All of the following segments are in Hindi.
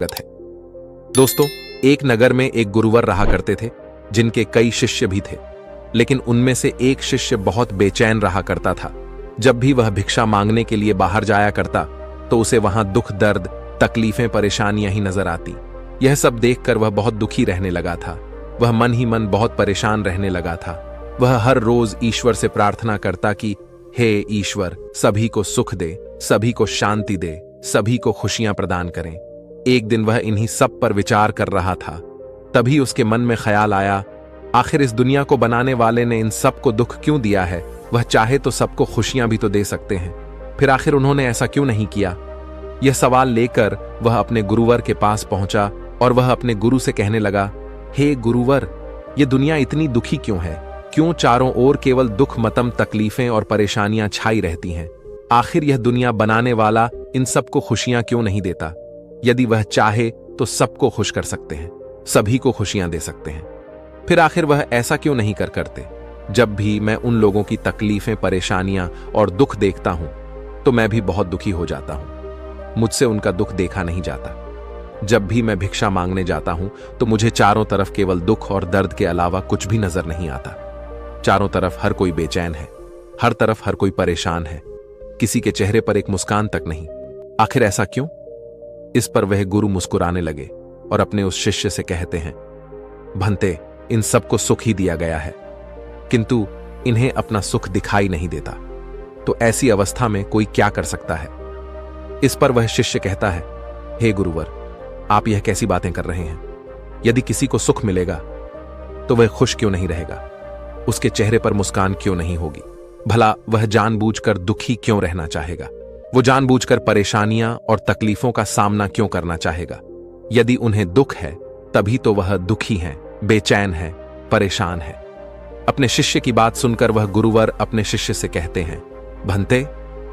है। दोस्तों, एक नगर में एक गुरुवर रहा करते थे जिनके कई शिष्य भी थे, लेकिन उनमें से एक शिष्य बहुत बेचैन रहा करता था। जब भी वह भिक्षा मांगने के लिए बाहर जाया करता तो उसे वहां दुख, दर्द, तकलीफें, परेशानियां ही नजर आती। यह सब देखकर वह बहुत दुखी रहने लगा था। वह मन ही मन बहुत परेशान रहने लगा था। वह हर रोज ईश्वर से प्रार्थना करता कि हे ईश्वर, सभी को सुख दे, सभी को शांति दे, सभी को खुशियां प्रदान करें। एक दिन वह इन्हीं सब पर विचार कर रहा था। तभी उसके मन में ख्याल आया, आखिर इस दुनिया को बनाने वाले ने इन सब को दुख क्यों दिया है? वह चाहे तो सबको खुशियां भी तो दे सकते हैं, फिर आखिर उन्होंने ऐसा क्यों नहीं किया? यह सवाल लेकर वह अपने गुरुवर के पास पहुंचा और वह अपने गुरु से कहने लगा, हे गुरुवर, ये दुनिया इतनी दुखी क्यों है? क्यों चारों ओर केवल दुख, मतम, तकलीफें और परेशानियां छाई रहती हैं? आखिर यह दुनिया बनाने वाला इन सबको खुशियां क्यों नहीं देता? यदि वह चाहे तो सबको खुश कर सकते हैं, सभी को खुशियां दे सकते हैं, फिर आखिर वह ऐसा क्यों नहीं करते? जब भी मैं उन लोगों की तकलीफें, परेशानियां और दुख देखता हूं तो मैं भी बहुत दुखी हो जाता हूं। मुझसे उनका दुख देखा नहीं जाता। जब भी मैं भिक्षा मांगने जाता हूं तो मुझे चारों तरफ केवल दुख और दर्द के अलावा कुछ भी नजर नहीं आता। चारों तरफ हर कोई बेचैन है, हर तरफ हर कोई परेशान है, किसी के चेहरे पर एक मुस्कान तक नहीं। आखिर ऐसा क्यों? इस पर वह गुरु मुस्कुराने लगे और अपने उस शिष्य से कहते हैं, भंते, इन सबको सुख ही दिया गया है, किंतु इन्हें अपना सुख दिखाई नहीं देता, तो ऐसी अवस्था में कोई क्या कर सकता है? इस पर वह शिष्य कहता है, हे गुरुवर, आप यह कैसी बातें कर रहे हैं? यदि किसी को सुख मिलेगा तो वह खुश क्यों नहीं रहेगा? उसके चेहरे पर मुस्कान क्यों नहीं होगी? भला वह जानबूझकर दुखी क्यों रहना चाहेगा? वो जानबूझकर परेशानियां और तकलीफों का सामना क्यों करना चाहेगा? यदि उन्हें दुख है तभी तो वह दुखी हैं, बेचैन है, परेशान है। अपने शिष्य की बात सुनकर वह गुरुवर अपने शिष्य से कहते हैं, भंते,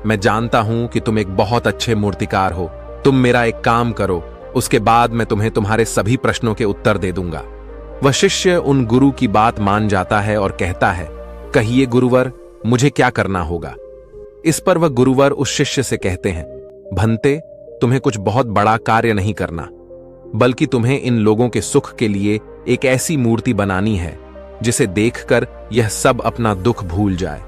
मैं जानता हूं कि तुम एक बहुत अच्छे मूर्तिकार हो। तुम मेरा एक काम करो, उसके बाद मैं तुम्हें तुम्हारे सभी प्रश्नों के उत्तर दे दूंगा। वह शिष्य उन गुरु की बात मान जाता है और कहता है, कहिए गुरुवर, मुझे क्या करना होगा? इस पर वह गुरुवर उस शिष्य से कहते हैं, भंते, तुम्हें कुछ बहुत बड़ा कार्य नहीं करना, बल्कि तुम्हें इन लोगों के सुख के लिए एक ऐसी मूर्ति बनानी है जिसे देखकर यह सब अपना दुख भूल जाए,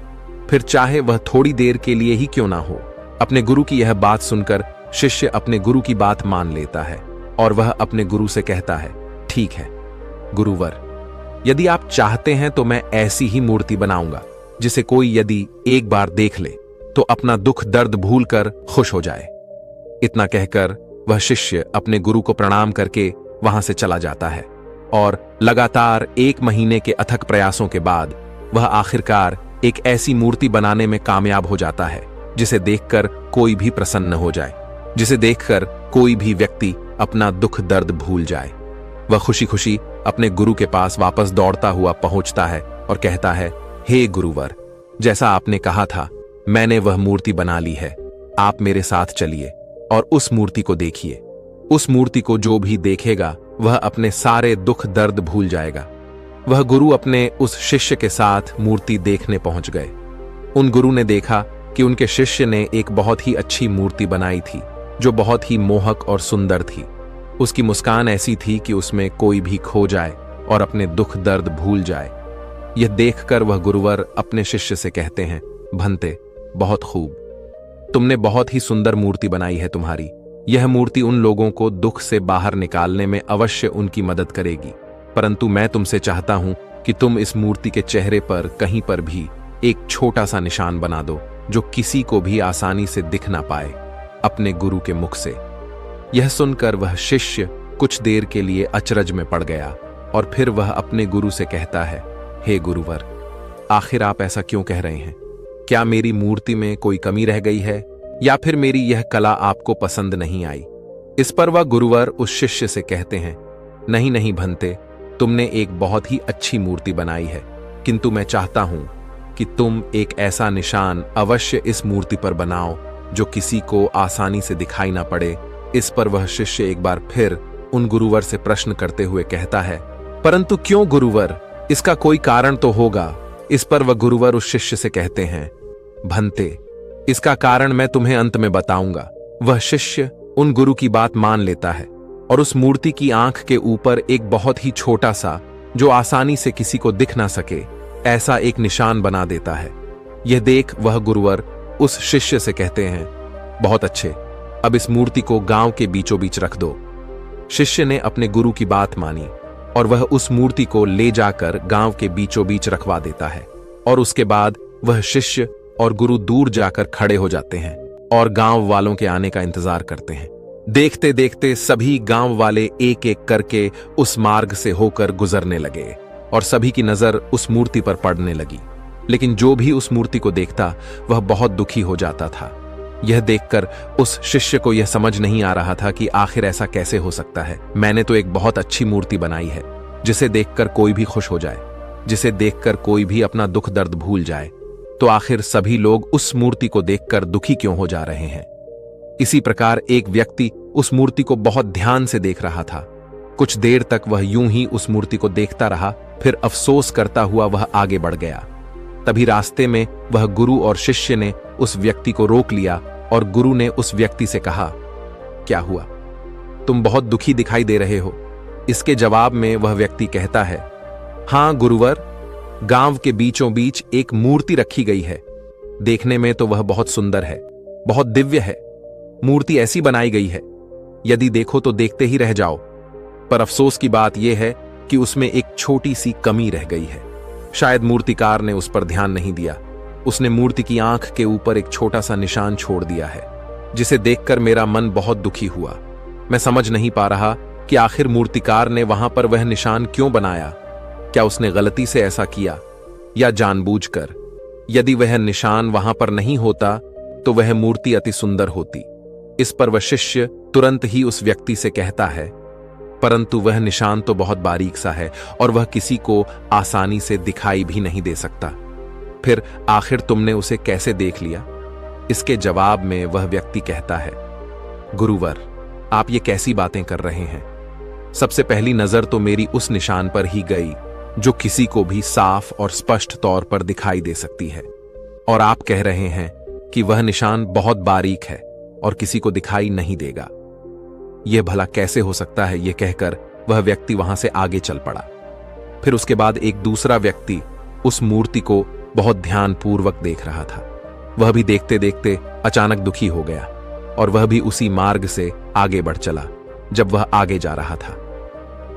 फिर चाहे वह थोड़ी देर के लिए ही क्यों ना हो। अपने गुरु की यह बात सुनकर शिष्य अपने गुरु की बात मान लेता है और वह अपने गुरु से कहता है, ठीक है गुरुवर, यदि आप चाहते हैं तो मैं ऐसी ही मूर्ति बनाऊंगा जिसे कोई यदि एक बार देख ले तो अपना दुख, दर्द भूलकर खुश हो जाए। इतना कहकर वह शिष्य अपने गुरु को प्रणाम करके वहां से चला जाता है और लगातार 1 महीने के अथक प्रयासों के बाद वह आखिरकार एक ऐसी मूर्ति बनाने में कामयाब हो जाता है जिसे देखकर कोई भी प्रसन्न हो जाए, जिसे देखकर कोई भी व्यक्ति अपना दुख, दर्द भूल जाए। वह खुशी खुशी अपने गुरु के पास वापस दौड़ता हुआ पहुंचता है और कहता है, हे गुरुवर, जैसा आपने कहा था मैंने वह मूर्ति बना ली है। आप मेरे साथ चलिए और उस मूर्ति को देखिए। उस मूर्ति को जो भी देखेगा वह अपने सारे दुख, दर्द भूल जाएगा। वह गुरु अपने उस शिष्य के साथ मूर्ति देखने पहुंच गए। उन गुरु ने देखा कि उनके शिष्य ने एक बहुत ही अच्छी मूर्ति बनाई थी जो बहुत ही मोहक और सुंदर थी। उसकी मुस्कान ऐसी थी कि उसमें कोई भी खो जाए और अपने दुख, दर्द भूल जाए। यह देखकर वह गुरुवर अपने शिष्य से कहते हैं, भंते, बहुत खूब, तुमने बहुत ही सुंदर मूर्ति बनाई है तुम्हारी। यह मूर्ति उन लोगों को दुख से बाहर निकालने में अवश्य उनकी मदद करेगी, परंतु मैं तुमसे चाहता हूं कि तुम इस मूर्ति के चेहरे पर कहीं पर भी एक छोटा सा निशान बना दो जो किसी को भी आसानी से दिख ना पाए अपने गुरु के मुख से। यह सुनकर वह शिष्य कुछ देर के लिए अचरज में पड़ गया और फिर वह अपने गुरु से कहता है, हे गुरुवर, आखिर आप ऐसा क्यों कह रहे हैं? क्या मेरी मूर्ति में कोई कमी रह गई है या फिर मेरी यह कला आपको पसंद नहीं आई? इस पर वह गुरुवर उस शिष्य से कहते हैं, नहीं नहीं भंते, तुमने एक बहुत ही अच्छी मूर्ति बनाई है, किंतु मैं चाहता हूं कि तुम एक ऐसा निशान अवश्य इस मूर्ति पर बनाओ जो किसी को आसानी से दिखाई ना पड़े। इस पर वह शिष्य एक बार फिर उन गुरुवर से प्रश्न करते हुए कहता है, परंतु क्यों गुरुवर? इसका कोई कारण तो होगा। इस पर वह गुरुवर उस शिष्य से कहते हैं, भंते, इसका कारण मैं तुम्हें अंत में बताऊंगा। वह शिष्य उन गुरु की बात मान लेता है और उस मूर्ति की आंख के ऊपर एक बहुत ही छोटा सा, जो आसानी से किसी को दिख ना सके, ऐसा एक निशान बना देता है। यह देख वह गुरुवर उस शिष्य से कहते हैं, बहुत अच्छे, अब इस मूर्ति को गांव के बीचों बीच रख दो। शिष्य ने अपने गुरु की बात मानी और वह उस मूर्ति को ले जाकर गांव के बीचों बीच रखवा देता है। और उसके बाद वह शिष्य और गुरु दूर जाकर खड़े हो जाते हैं और गांव वालों के आने का इंतजार करते हैं। देखते देखते सभी गांव वाले एक एक करके उस मार्ग से होकर गुजरने लगे और सभी की नजर उस मूर्ति पर पड़ने लगी। लेकिन जो भी उस मूर्ति को देखता वह बहुत दुखी हो जाता था। यह देखकर उस शिष्य को यह समझ नहीं आ रहा था कि आखिर ऐसा कैसे हो सकता है। मैंने तो एक बहुत अच्छी मूर्ति बनाई है जिसे देखकर कोई भी खुश हो जाए, जिसे देखकर कोई भी अपना दुख दर्द भूल जाए, तो आखिर सभी लोग उस मूर्ति को देखकर दुखी क्यों हो जा रहे हैं। इसी प्रकार एक व्यक्ति उस मूर्ति को बहुत ध्यान से देख रहा था। कुछ देर तक वह यूं ही उस मूर्ति को देखता रहा, फिर अफसोस करता हुआ वह आगे बढ़ गया। तभी रास्ते में वह गुरु और शिष्य ने उस व्यक्ति को रोक लिया और गुरु ने उस व्यक्ति से कहा, क्या हुआ, तुम बहुत दुखी दिखाई दे रहे हो। इसके जवाब में वह व्यक्ति कहता है, हां गुरुवर, गांव के बीचों बीच एक मूर्ति रखी गई है। देखने में तो वह बहुत सुंदर है, बहुत दिव्य है। मूर्ति ऐसी बनाई गई है, यदि देखो तो देखते ही रह जाओ। पर अफसोस की बात यह है कि उसमें एक छोटी सी कमी रह गई है। शायद मूर्तिकार ने उस पर ध्यान नहीं दिया। उसने मूर्ति की आंख के ऊपर एक छोटा सा निशान छोड़ दिया है, जिसे देखकर मेरा मन बहुत दुखी हुआ। मैं समझ नहीं पा रहा कि आखिर मूर्तिकार ने वहां पर वह निशान क्यों बनाया। क्या उसने गलती से ऐसा किया या जानबूझकर? यदि वह निशान वहां पर नहीं होता तो वह मूर्ति अति सुंदर होती। इस पर वह शिष्य तुरंत ही उस व्यक्ति से कहता है, परंतु वह निशान तो बहुत बारीक सा है और वह किसी को आसानी से दिखाई भी नहीं दे सकता। फिर आखिर तुमने उसे कैसे देख लिया? इसके जवाब में वह व्यक्ति कहता है, गुरुवर, आप ये कैसी बातें कर रहे हैं? सबसे पहली नजर तो मेरी उस निशान पर ही गई जो किसी को भी साफ और स्पष्ट तौर पर दिखाई दे सकती है, और आप कह रहे हैं कि वह निशान बहुत बारीक है और किसी को दिखाई नहीं देगा। यह भला कैसे हो सकता है? यह कहकर वह व्यक्ति वहां से आगे चल पड़ा। फिर उसके बाद एक दूसरा व्यक्ति उस मूर्ति को बहुत ध्यानपूर्वक देख रहा था। वह भी देखते देखते अचानक दुखी हो गया और वह भी उसी मार्ग से आगे बढ़ चला। जब वह आगे जा रहा था,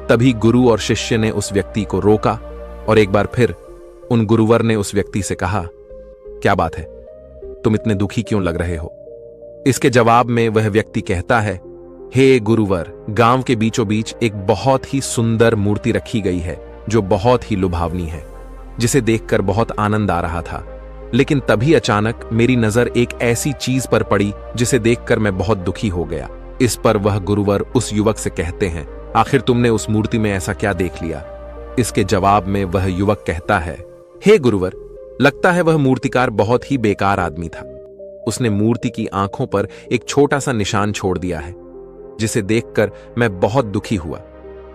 तभी गुरु और शिष्य ने उस व्यक्ति को रोका और एक बार फिर उन गुरुवर ने उस व्यक्ति से कहा, क्या बात है, तुम इतने दुखी क्यों लग रहे हो? इसके जवाब में वह व्यक्ति कहता है, हे गुरुवर, गांव के बीचों बीच एक बहुत ही सुंदर मूर्ति रखी गई है जो बहुत ही लुभावनी है, जिसे देखकर बहुत आनंद आ रहा था। लेकिन तभी अचानक मेरी नजर एक ऐसी चीज पर पड़ी जिसे देखकर मैं बहुत दुखी हो गया। इस पर वह गुरुवर उस युवक से कहते हैं, आखिर तुमने उस मूर्ति में ऐसा क्या देख लिया? इसके जवाब में वह युवक कहता है, हे गुरुवर, लगता है वह मूर्तिकार बहुत ही बेकार आदमी था। उसने मूर्ति की आंखों पर एक छोटा सा निशान छोड़ दिया है, जिसे देखकर मैं बहुत दुखी हुआ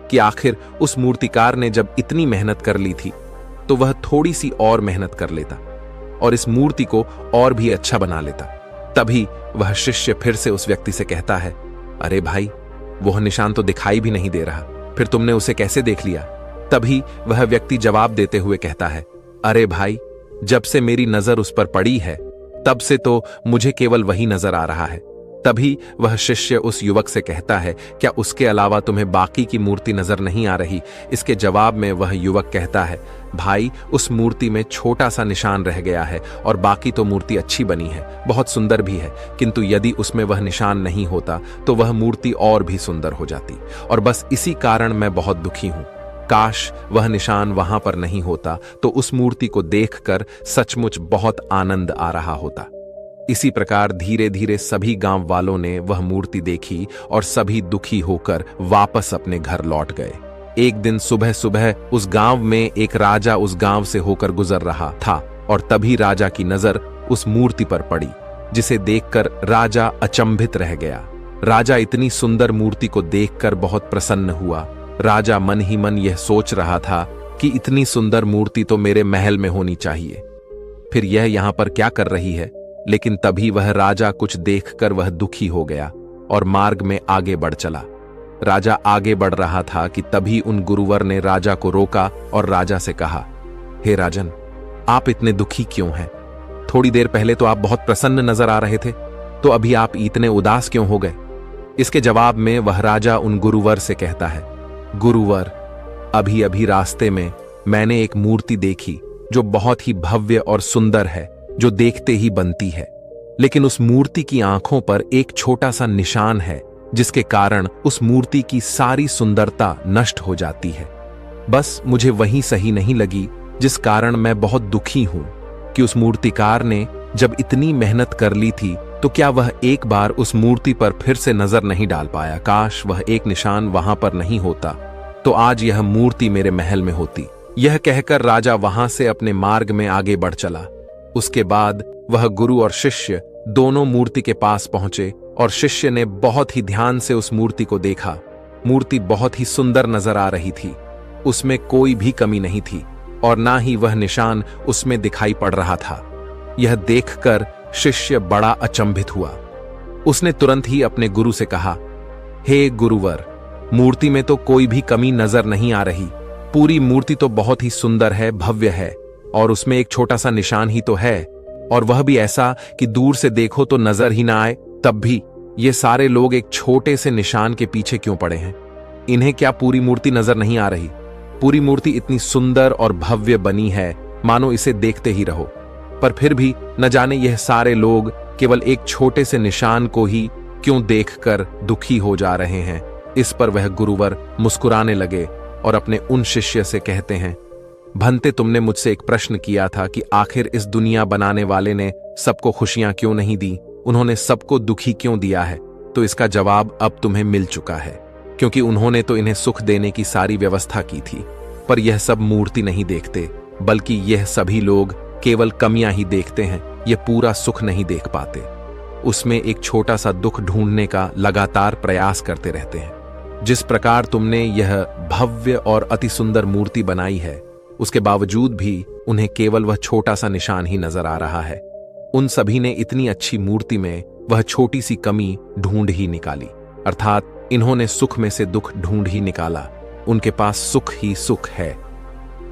कि आखिर उस मूर्तिकार ने जब इतनी मेहनत कर ली थी तो वह थोड़ी सी और मेहनत कर लेता और इस मूर्ति को और भी अच्छा बना लेता। तभी वह शिष्य फिर से उस व्यक्ति से कहता है, अरे भाई, वह निशान तो दिखाई भी नहीं दे रहा, फिर तुमने उसे कैसे देख लिया? तभी वह व्यक्ति जवाब देते हुए कहता है, अरे भाई, जब से मेरी नजर उस पर पड़ी है तब से तो मुझे केवल वही नजर आ रहा है। तभी वह शिष्य उस युवक से कहता है, क्या उसके अलावा तुम्हें बाकी की मूर्ति नजर नहीं आ रही? इसके जवाब में वह युवक कहता है, भाई, उस मूर्ति में छोटा सा निशान रह गया है और बाकी तो मूर्ति अच्छी बनी है, बहुत सुंदर भी है, किंतु यदि उसमें वह निशान नहीं होता तो वह मूर्ति और भी सुंदर हो जाती, और बस इसी कारण मैं बहुत दुखी हूं। काश वह निशान वहां पर नहीं होता तो उस मूर्ति को देखकर सचमुच बहुत आनंद आ रहा होता। इसी प्रकार धीरे धीरे सभी गांव वालों ने वह मूर्ति देखी और सभी दुखी होकर वापस अपने घर लौट गए। एक दिन सुबह सुबह उस गांव में एक राजा उस गांव से होकर गुजर रहा था और तभी राजा की नजर उस मूर्ति पर पड़ी, जिसे देखकर राजा अचंभित रह गया। राजा इतनी सुंदर मूर्ति को देखकर बहुत प्रसन्न हुआ। राजा मन ही मन यह सोच रहा था कि इतनी सुंदर मूर्ति तो मेरे महल में होनी चाहिए, फिर यह यहां पर क्या कर रही है? लेकिन तभी वह राजा कुछ देखकर वह दुखी हो गया और मार्ग में आगे बढ़ चला। राजा आगे बढ़ रहा था कि तभी उन गुरुवर ने राजा को रोका और राजा से कहा, हे राजन, आप इतने दुखी क्यों हैं? थोड़ी देर पहले तो आप बहुत प्रसन्न नजर आ रहे थे, तो अभी आप इतने उदास क्यों हो गए? इसके जवाब में वह राजा उन गुरुवर से कहता है, गुरुवर, अभी अभी रास्ते में मैंने एक मूर्ति देखी जो बहुत ही भव्य और सुंदर है, जो देखते ही बनती है, लेकिन उस मूर्ति की आंखों पर एक छोटा सा निशान है, जिसके कारण उस मूर्ति की सारी सुंदरता नष्ट हो जाती है। बस मुझे वही सही नहीं लगी, जिस कारण मैं बहुत दुखी हूं कि उस मूर्तिकार ने जब इतनी मेहनत कर ली थी तो क्या वह एक बार उस मूर्ति पर फिर से नजर नहीं डाल पाया? काश वह एक निशान वहां पर नहीं होता तो आज यह मूर्ति मेरे महल में होती। यह कहकर राजा वहां से अपने मार्ग में आगे बढ़ चला। उसके बाद वह गुरु और शिष्य दोनों मूर्ति के पास पहुंचे और शिष्य ने बहुत ही ध्यान से उस मूर्ति को देखा। मूर्ति बहुत ही सुंदर नजर आ रही थी, उसमें कोई भी कमी नहीं थी और ना ही वह निशान उसमें दिखाई पड़ रहा था। यह देखकर शिष्य बड़ा अचंभित हुआ। उसने तुरंत ही अपने गुरु से कहा, हे गुरुवर, मूर्ति में तो कोई भी कमी नजर नहीं आ रही। पूरी मूर्ति तो बहुत ही सुंदर है, भव्य है और उसमें एक छोटा सा निशान ही तो है, और वह भी ऐसा कि दूर से देखो तो नजर ही ना आए। तब भी ये सारे लोग एक छोटे से निशान के पीछे क्यों पड़े हैं? इन्हें क्या पूरी मूर्ति नजर नहीं आ रही? पूरी मूर्ति इतनी सुंदर और भव्य बनी है, मानो इसे देखते ही रहो, पर फिर भी न जाने यह सारे लोग केवल एक छोटे से निशान को ही क्यों देखकर दुखी हो जा रहे हैं। इस पर वह गुरुवर मुस्कुराने लगे और अपने उन शिष्य से कहते हैं, भंते, तुमने मुझसे एक प्रश्न किया था कि आखिर इस दुनिया बनाने वाले ने सबको खुशियां क्यों नहीं दी, उन्होंने सबको दुखी क्यों दिया है? तो इसका जवाब अब तुम्हें मिल चुका है, क्योंकि उन्होंने तो इन्हें सुख देने की सारी व्यवस्था की थी। पर यह सब मूर्ति नहीं देखते, बल्कि यह सभी लोग केवल कमियां ही देखते हैं, यह पूरा सुख नहीं देख पाते। उसमें एक छोटा सा दुख ढूंढने का लगातार प्रयास करते रहते हैं। जिस प्रकार तुमने यह भव्य और अति सुंदर मूर्ति बनाई है, उसके बावजूद भी उन्हें केवल वह छोटा सा निशान ही नजर आ रहा है। उन सभी ने इतनी अच्छी मूर्ति में वह छोटी सी कमी ढूंढ ही निकाली, अर्थात इन्होंने सुख में से दुख ढूंढ ही निकाला। उनके पास सुख ही सुख है,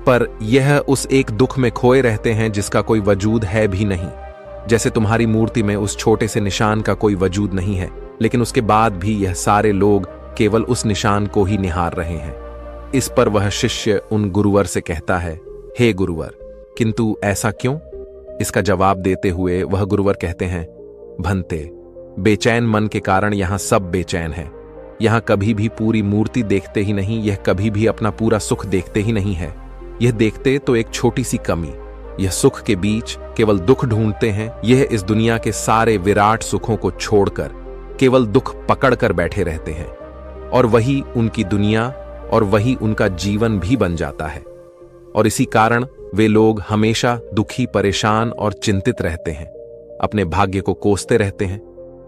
पर यह उस एक दुख में खोए रहते हैं जिसका कोई वजूद है भी नहीं। जैसे तुम्हारी मूर्ति में उस छोटे से निशान का कोई वजूद नहीं है, लेकिन उसके बाद भी यह सारे लोग केवल उस निशान को ही निहार रहे हैं। इस पर वह शिष्य उन गुरुवर से कहता है, हे गुरुवर, किंतु ऐसा क्यों? इसका जवाब देते हुए वह गुरुवर कहते हैं, भंते, बेचैन मन के कारण यहां सब बेचैन है। यहां कभी भी पूरी मूर्ति देखते ही नहीं, यह कभी भी अपना पूरा सुख देखते ही नहीं है। यह देखते तो एक छोटी सी कमी, यह सुख के बीच केवल दुख ढूंढते हैं। यह इस दुनिया के सारे विराट सुखों को छोड़कर केवल दुख पकड़कर बैठे रहते हैं, और वही उनकी दुनिया और वही उनका जीवन भी बन जाता है। और इसी कारण वे लोग हमेशा दुखी, परेशान और चिंतित रहते हैं, अपने भाग्य को कोसते रहते हैं,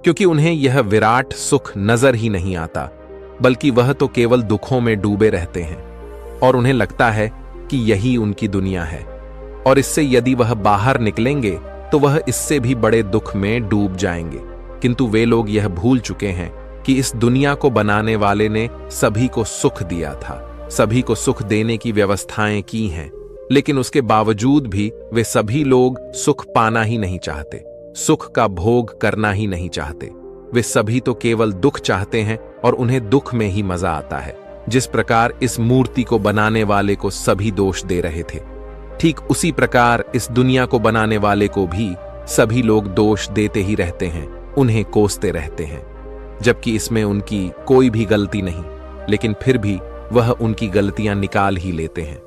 क्योंकि उन्हें यह विराट सुख नजर ही नहीं आता, बल्कि वह तो केवल दुखों में डूबे रहते हैं और उन्हें लगता है कि यही उनकी दुनिया है, और इससे यदि वह बाहर निकलेंगे तो वह इससे भी बड़े दुख में डूब जाएंगे। किंतु वे लोग यह भूल चुके हैं कि इस दुनिया को बनाने वाले ने सभी को सुख दिया था, सभी को सुख देने की व्यवस्थाएं की हैं, लेकिन उसके बावजूद भी वे सभी लोग सुख पाना ही नहीं चाहते, सुख का भोग करना ही नहीं चाहते। वे सभी तो केवल दुख चाहते हैं और उन्हें दुख में ही मजा आता है। जिस प्रकार इस मूर्ति को बनाने वाले को सभी दोष दे रहे थे, ठीक उसी प्रकार इस दुनिया को बनाने वाले को भी सभी लोग दोष देते ही रहते हैं, उन्हें कोसते रहते हैं, जबकि इसमें उनकी कोई भी गलती नहीं, लेकिन फिर भी वह उनकी गलतियां निकाल ही लेते हैं।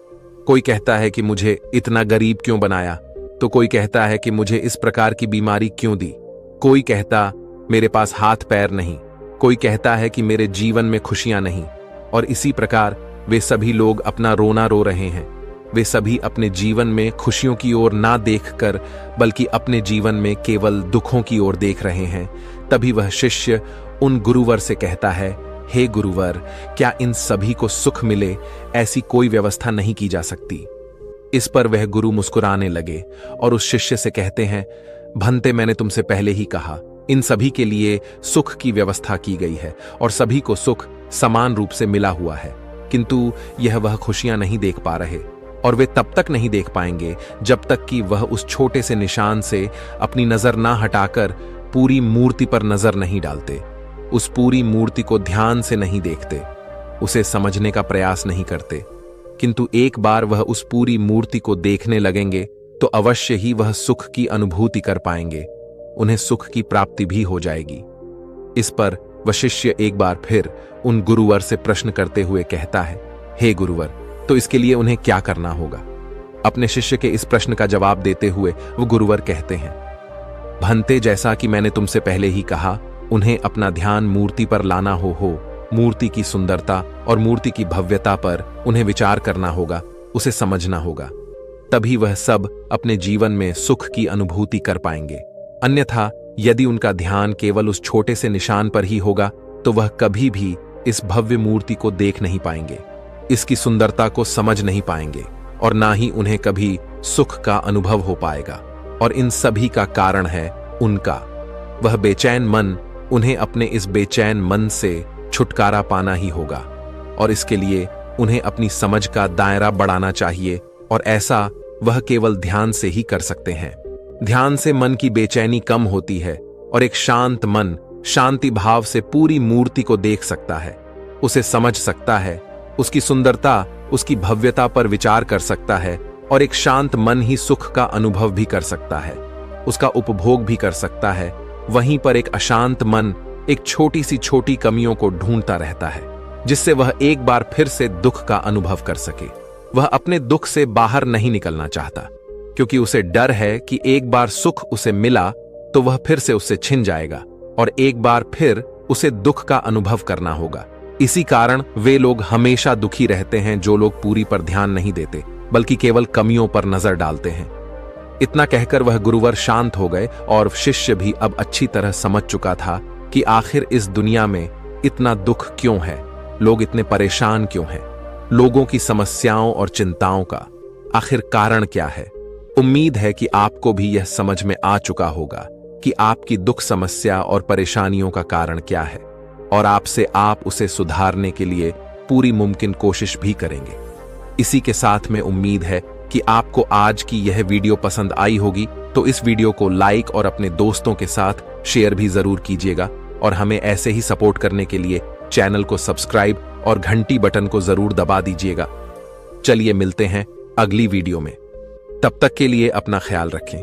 कोई कहता है कि मुझे इतना गरीब क्यों बनाया, तो कोई कहता है कि मुझे इस प्रकार की बीमारी क्यों दी, कोई कहता मेरे पास हाथ पैर नहीं, कोई कहता है कि मेरे जीवन में खुशियां नहीं। और इसी प्रकार वे सभी लोग अपना रोना रो रहे हैं। वे सभी अपने जीवन में खुशियों की ओर ना देखकर बल्कि अपने जीवन में केवल दुखों की ओर देख रहे हैं। तभी वह शिष्य उन गुरुवर से कहता है, हे गुरुवर, क्या इन सभी को सुख मिले ऐसी कोई व्यवस्था नहीं की जा सकती? इस पर वह गुरु मुस्कुराने लगे और उस शिष्य से कहते हैं, भंते, मैंने तुमसे पहले ही कहा, इन सभी के लिए सुख की व्यवस्था की गई है और सभी को सुख समान रूप से मिला हुआ है, किंतु यह वह खुशियां नहीं देख पा रहे, और वे तब तक नहीं देख पाएंगे जब तक कि वह उस छोटे से निशान से अपनी नजर ना हटाकर पूरी मूर्ति पर नजर नहीं डालते, उस पूरी मूर्ति को ध्यान से नहीं देखते, उसे समझने का प्रयास नहीं करते। किंतु एक बार वह उस पूरी मूर्ति को देखने लगेंगे तो अवश्य ही वह सुख की अनुभूति कर पाएंगे, उन्हें सुख की प्राप्ति भी हो जाएगी। इस पर वह शिष्य एक बार फिर उन गुरुवर से प्रश्न करते हुए कहता है, हे गुरुवर, तो इसके लिए उन्हें क्या करना होगा? अपने शिष्य के इस प्रश्न का जवाब देते हुए वो गुरुवर कहते हैं, भंते, जैसा कि मैंने तुमसे पहले ही कहा, उन्हें अपना ध्यान मूर्ति पर लाना हो मूर्ति की सुंदरता और मूर्ति की भव्यता पर उन्हें विचार करना होगा, उसे समझना होगा, तभी वह सब अपने जीवन में सुख की अनुभूति कर पाएंगे। अन्यथा यदि उनका ध्यान केवल उस छोटे से निशान पर ही होगा तो वह कभी भी इस भव्य मूर्ति को देख नहीं पाएंगे, इसकी सुंदरता को समझ नहीं पाएंगे, और ना ही उन्हें कभी सुख का अनुभव हो पाएगा। और इन सभी का कारण है उनका वह बेचैन मन। उन्हें अपने इस बेचैन मन से छुटकारा पाना ही होगा, और इसके लिए उन्हें अपनी समझ का दायरा बढ़ाना चाहिए, और ऐसा वह केवल ध्यान से ही कर सकते हैं। ध्यान से मन की बेचैनी कम होती है, और एक शांत मन शांति भाव से पूरी मूर्ति को देख सकता है, उसे समझ सकता है, उसकी सुंदरता, उसकी भव्यता पर विचार कर सकता है, और एक शांत मन ही सुख का अनुभव भी कर सकता है, उसका उपभोग भी कर सकता है। वहीं पर एक अशांत मन एक छोटी सी छोटी कमियों को ढूंढता रहता है, जिससे वह एक बार फिर से दुख का अनुभव कर सके। वह अपने दुख से बाहर नहीं निकलना चाहता, क्योंकि उसे डर है कि एक बार सुख उसे मिला तो वह फिर से उससे छिन जाएगा, और एक बार फिर उसे दुख का अनुभव करना होगा। इसी कारण वे लोग हमेशा दुखी रहते हैं जो लोग पूरी पर ध्यान नहीं देते, बल्कि केवल कमियों पर नजर डालते हैं। इतना कहकर वह गुरुवर शांत हो गए, और शिष्य भी अब अच्छी तरह समझ चुका था कि आखिर इस दुनिया में इतना दुख क्यों है, लोग इतने परेशान क्यों हैं, लोगों की समस्याओं और चिंताओं का आखिर कारण क्या है। उम्मीद है कि आपको भी यह समझ में आ चुका होगा कि आपकी दुख समस्या और परेशानियों का कारण क्या है, और आपसे आप उसे सुधारने के लिए पूरी मुमकिन कोशिश भी करेंगे। इसी के साथ में उम्मीद है कि आपको आज की यह वीडियो पसंद आई होगी, तो इस वीडियो को लाइक और अपने दोस्तों के साथ शेयर भी जरूर कीजिएगा, और हमें ऐसे ही सपोर्ट करने के लिए चैनल को सब्सक्राइब और घंटी बटन को जरूर दबा दीजिएगा। चलिए मिलते हैं अगली वीडियो में, तब तक के लिए अपना ख्याल रखें।